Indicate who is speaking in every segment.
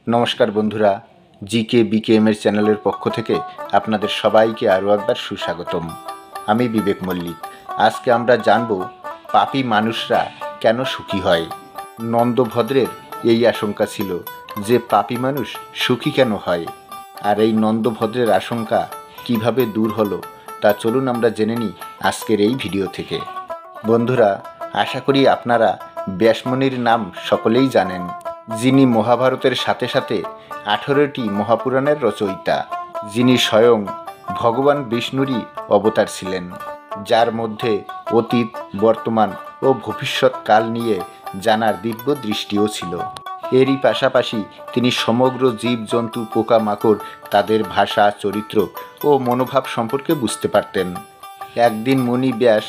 Speaker 1: নমস্কার বন্ধুরা, GK BKM এর চ্যানেলের পক্ষ থেকে আপনাদের সবাইকে আরও একবার সুস্বাগতম। আমি বিবেক মল্লিক। আজকে আমরা জানব পাপী মানুষরা কেন সুখী হয়। নন্দভদ্রের এই আশঙ্কা ছিল যে পাপী মানুষ সুখী কেন হয়, আর এই নন্দভদ্রের আশঙ্কা কিভাবে দূর হলো তা চলুন আমরা জেনে নিই আজকের এই ভিডিও থেকে। বন্ধুরা, আশা করি আপনারা ব্যাসমুনির নাম সকলেই জানেন, যিনি মহাভারতের সাথে সাথে 18টি মহাপুরাণের রচয়িতা, যিনি স্বয়ং ভগবান বিষ্ণুরই অবতার ছিলেন, যার মধ্যে অতীত, বর্তমান ও ভবিষ্যৎ কাল নিয়ে জানার দিব্য দৃষ্টিও ছিল। এরই পাশাপাশি তিনি সমগ্র জীবজন্তু, পোকামাকড়, তাদের ভাষা, চরিত্র ও মনোভাব সম্পর্কে বুঝতে পারতেন। একদিন মুনি ব্যাস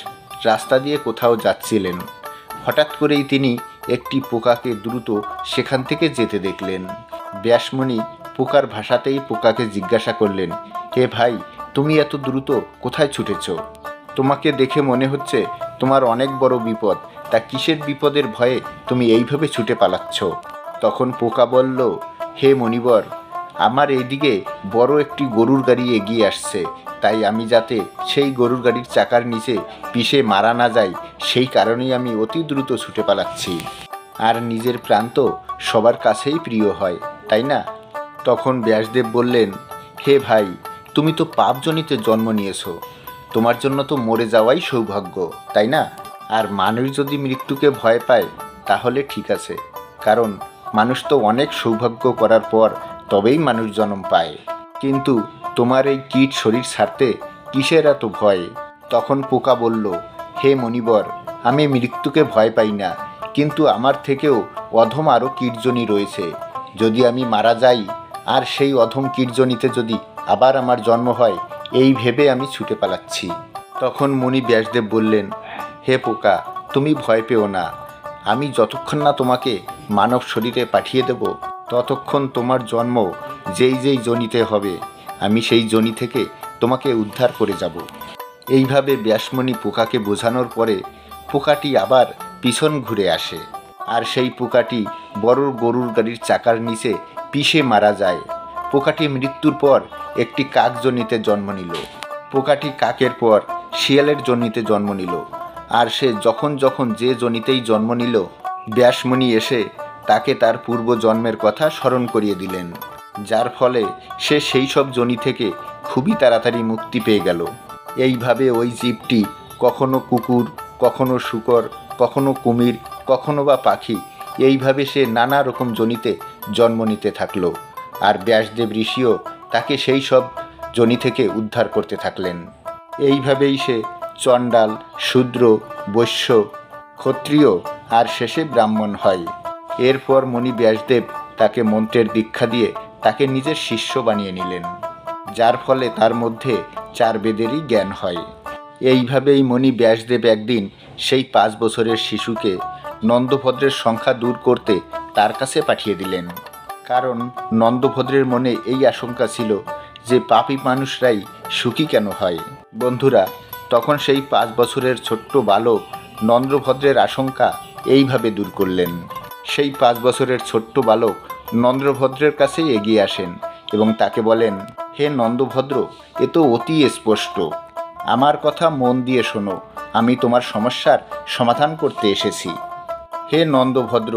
Speaker 1: রাস্তা দিয়ে কোথাও যাচ্ছিলেন। হঠাৎ করেই তিনি একটি পোকাকে দ্রুত সেখান থেকে যেতে দেখলেন। ব্যাসমুনি পোকার ভাষাতেই পোকাকে জিজ্ঞাসা করলেন, হে ভাই, তুমি এত দ্রুত কোথায় ছুটেছ? তোমাকে দেখে মনে হচ্ছে তোমার অনেক বড় বিপদ, তা কিসের বিপদের ভয়ে তুমি এইভাবে ছুটে পালাচ্ছ? তখন পোকা বলল, হে মনিবর, আমার এইদিকে বড় একটি গরুর গাড়ি এগিয়ে আসছে, তাই আমি যাতে সেই গরুর গাড়ির চাকার নিচে পিষে মারা না যাই, সেই কারণেই আমি অতি দ্রুত ছুটে পালাচ্ছি। আর নিজের প্রাণ তো সবার কাছেই প্রিয় হয়, তাই না? তখন ব্যাসদেব বললেন, হে ভাই, তুমি তো পাপজনিতে জন্ম নিয়েছো, তোমার জন্য তো মরে যাওয়াই সৌভাগ্য, তাই না? আর মানুষ যদি মৃত্যুকে ভয় পায় তাহলে ঠিক আছে, কারণ মানুষ তো অনেক সৌভাগ্য করার পর তবেই মানুষ জন্ম পায়। কিন্তু তোমার এই কীট শরীর ছাড়তে কিসের এত ভয়? তখন পোকা বলল, হে মনিবর, আমি মৃত্যুকে ভয় পাই না, কিন্তু আমার থেকেও অধম আরও কীটজনী রয়েছে। যদি আমি মারা যাই আর সেই অধম কীটজনীতে যদি আবার আমার জন্ম হয়, এই ভেবে আমি ছুটে পালাচ্ছি। তখন মুনি ব্যাসদেব বললেন, হে পোকা, তুমি ভয় পেও না, আমি যতক্ষণ না তোমাকে মানব শরীরে পাঠিয়ে দেব ততক্ষণ তোমার জন্ম যেই যেই যোনিতে হবে, আমি সেই যোনি থেকে তোমাকে উদ্ধার করে যাব। এইভাবে ব্যাসমুনি পোকাকে বোঝানোর পরে পোকাটি আবার পিছন ঘুরে আসে, আর সেই পোকাটি বড় গরুর গাড়ির চাকার নিচে পিষে মারা যায়। পোকাটি মৃত্যুর পর একটি কাক যোনিতে জন্ম নিল। পোকাটি কাকের পর শিয়ালের যোনিতে জন্ম নিল। আর সে যখন যখন যে যোনিতেই জন্ম নিল, ব্যাসমুনি এসে তাকে তার পূর্ব জন্মের কথা স্মরণ করিয়ে দিলেন, যার ফলে সে সেই সব যোনি থেকে খুবই তাড়াতাড়ি মুক্তি পেয়ে গেল। এইভাবে ওই জীবটি কখনো কুকুর, কখনো শূকর, কখনো কুমির, কখনো বা পাখি, এইভাবে সে নানা রকম যোনিতে জন্ম নিতে থাকলো। আর ব্যাসদেব ঋষিও তাকে সেই সব যোনি থেকে উদ্ধার করতে থাকলেন। এইভাবেই সে চণ্ডাল, শূদ্র, বৈশ্য, ক্ষত্রিয় আর শেষে ব্রাহ্মণ হয়। এরপর মুনি ব্যাসদেব তাকে মন্ত্রের দীক্ষা দিয়ে তাকে নিজের শিষ্য বানিয়ে নিলেন, যার ফলে তার মধ্যে 4 বেদেরই জ্ঞান হয়। এইভাবেই মুনি ব্যাসদেব একদিন সেই 5 বছরের শিশুকে নন্দভদ্রের সংখ্যা দূর করতে তার কাছে পাঠিয়ে দিলেন, কারণ নন্দভদ্রের মনে এই আশঙ্কা ছিল যে পাপী মানুষরাই সুখী কেন হয়। বন্ধুরা, তখন সেই 5 বছরের ছোট্ট বালক নন্দভদ্রের আশঙ্কা এইভাবে দূর করলেন। সেই 5 বছরের ছোট্ট বালক নন্দভদ্রের কাছেই এগিয়ে আসেন এবং তাকে বলেন, হে নন্দভদ্র, এ তো অতি স্পষ্ট, আমার কথা মন দিয়ে শোনো, আমি তোমার সমস্যার সমাধান করতে এসেছি। হে নন্দভদ্র,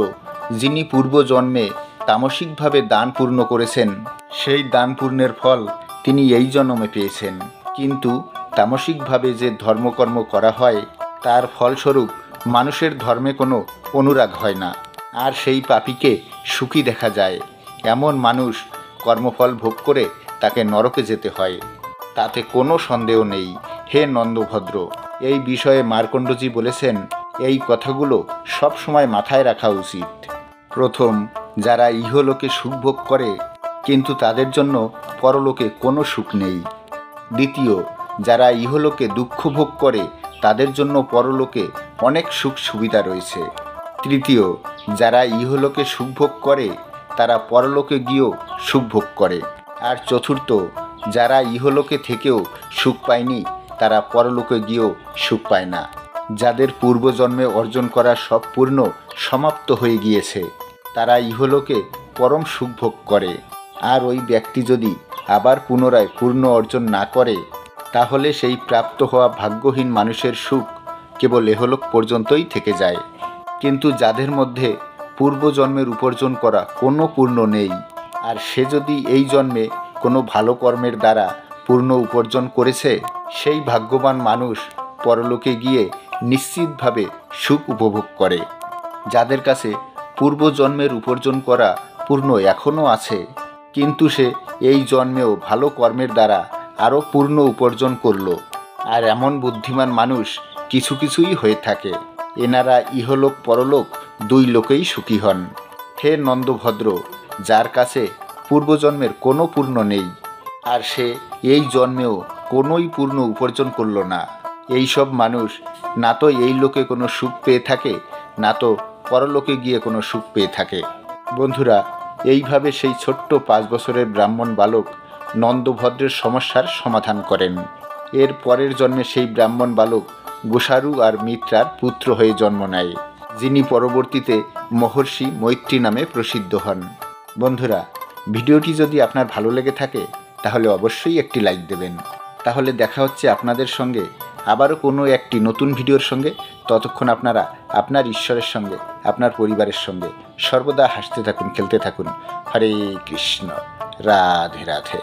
Speaker 1: যিনি পূর্বজন্মে তামসিকভাবে দান পূর্ণ করেছেন, সেই দান পূর্ণের ফল তিনি এই জন্মে পেয়েছেন। কিন্তু তামসিকভাবে যে ধর্মকর্ম করা হয় তার ফলস্বরূপ মানুষের ধর্মে কোনো অনুরাগ হয় না, আর সেই পাপীকে সুখী দেখা যায়। এমন মানুষ কর্মফল ভোগ করে তাকে নরকে যেতে হয়, তাতে কোনো সন্দেহ নেই। হে নন্দভদ্র, এই বিষয়ে মার্কণ্ডজি বলেছেন, এই কথাগুলো সব সময় মাথায় রাখা উচিত। প্রথম, যারা ইহলোকে সুখ ভোগ করে কিন্তু তাদের জন্য পরলোকে কোনো সুখ নেই। দ্বিতীয়, যারা ইহলোকে দুঃখ ভোগ করে তাদের জন্য পরলোকে অনেক সুখ সুবিধা রয়েছে। তৃতীয়, যারা ইহলোকে সুখ ভোগ করে তারা পরলোকে গিয়েও সুখ ভোগ করে। আর চতুর্থ, যারা ইহলোকে থেকেও সুখ পায়নি তারা পরলোকে গিয়েও সুখ পায় না। যাদের পূর্বজন্মে অর্জন করা সব পূর্ণ সমাপ্ত হয়ে গিয়েছে, তারা ইহলোকে পরম সুখ ভোগ করে। আর ওই ব্যক্তি যদি আবার পুনরায় পূর্ণ অর্জন না করে, তাহলে সেই প্রাপ্ত হওয়া ভাগ্যহীন মানুষের সুখ কেবল এহলোক পর্যন্তই থেকে যায়। কিন্তু যাদের মধ্যে পূর্বজন্মের উপার্জন করা কোনো পূর্ণ নেই, আর সে যদি এই জন্মে কোনো ভালো কর্মের দ্বারা পূর্ণ উপার্জন করেছে, সেই ভাগ্যবান মানুষ পরলোকে গিয়ে নিশ্চিতভাবে সুখ উপভোগ করে। যাদের কাছে পূর্বজন্মের উপার্জন করা পূর্ণ এখনও আছে, কিন্তু সে এই জন্মেও ভালো কর্মের দ্বারা আরও পূর্ণ উপার্জন করল, আর এমন বুদ্ধিমান মানুষ কিছু কিছুই হয়ে থাকে। এনারা ইহলোক পরলোক দুই লোকেই সুখী হন। হে নন্দভদ্র, যার কাছে পূর্বজন্মের কোনো পূর্ণ নেই, আর সে এই জন্মেও কোনোই পূর্ণ উপার্জন করল না, এই সব মানুষ না তো এই লোকে কোনো সুখ পেয়ে থাকে, না তো পরলোকে গিয়ে কোনো সুখ পেয়ে থাকে। বন্ধুরা, এইভাবে সেই ছোট্ট 5 বছরের ব্রাহ্মণ বালক নন্দভদ্রের সমস্যার সমাধান করেন। এর পরের জন্মে সেই ব্রাহ্মণ বালক গোসারু আর মিত্রার পুত্র হয়ে জন্ম নেয়, যিনি পরবর্তীতে মহর্ষি মৈত্রী নামে প্রসিদ্ধ হন। বন্ধুরা, ভিডিওটি যদি আপনার ভালো লেগে থাকে তাহলে অবশ্যই একটি লাইক দেবেন। তাহলে দেখা হচ্ছে আপনাদের সঙ্গে আবারও কোনো একটি নতুন ভিডিওর সঙ্গে। ততক্ষণ আপনারা আপনার ঈশ্বরের সঙ্গে, আপনার পরিবারের সঙ্গে সর্বদা হাসতে থাকুন, খেলতে থাকুন। হরে কৃষ্ণ, রাধে রাধে।